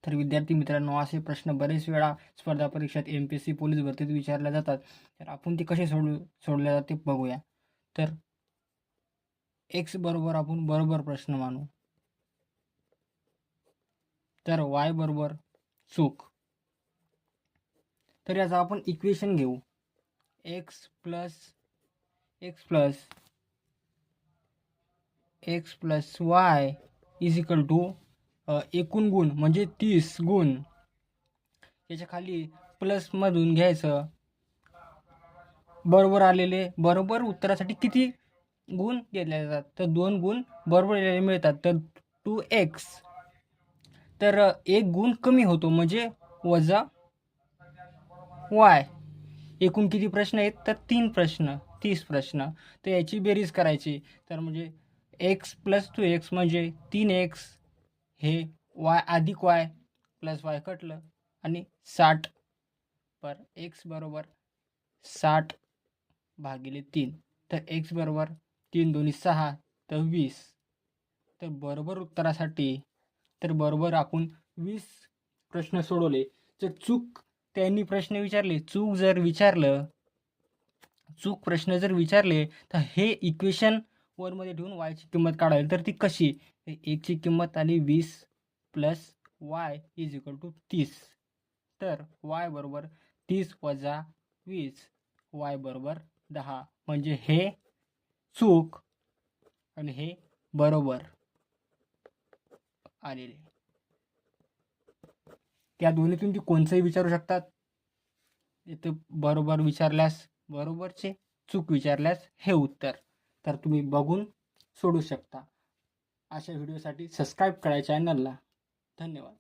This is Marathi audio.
तर विद्यार्थी मित्रांनो, असे प्रश्न बरेच वेळा स्पर्धा परीक्षेत MPSC पोलीस भरतीत विचारले जातात. तर आपण ते कसे सोडले जाते बघूया. तर x बरोबर आपण बरोबर प्रश्न मानू. तर y बरोबर चूक. तर याचा आपण इक्वेशन घेऊ. x plus y is equal to एकूण गुण म्हणजे 30 गुण, याच्या खाली प्लसमधून घ्यायचं. बरोबर आलेले बरोबर उत्तरासाठी किती गुण घेतले जातात? तर 2 गुण बरोबर आलेले मिळतात. तर 2x. तर एक गुण कमी होतो म्हणजे वजा y. एकूण किती प्रश्न आहेत? तर 3 प्रश्न, 30 प्रश्न. तर याची बेरीज करायची. तर म्हणजे x प्लस 2x म्हणजे 3x, हे y अधिक y प्लस y कटलं आणि 60. पर x बरोबर 60 भागिले 3. तर x बरोबर 3 दोन्ही 6 तर 20. तर बरोबर उत्तरासाठी तर बरोबर आपण 20 प्रश्न सोडवले. जर चूक त्यांनी प्रश्न विचारले, चूक प्रश्न जर विचारले, तर हे इक्वेशन वरमध्ये ठेवून वायची किंमत काढावी. तर ती कशी? एकची किंमत आली 20 plus y is equal to 30. तर वाय बरोबर 30 वजा 20, वाय बरोबर 10. म्हणजे हे चूक आणि हे बरोबर आलेले. त्या दोन्हीतून ती कोणचंही विचारू शकतात. इथे बरोबर विचारल्यास बरोबरचे, चूक विचारल्यास हे उत्तर. तर तुम्ही बघून सोडू शकता. अशा व्हिडिओसाठी सबस्क्राईब करा चॅनलला. धन्यवाद.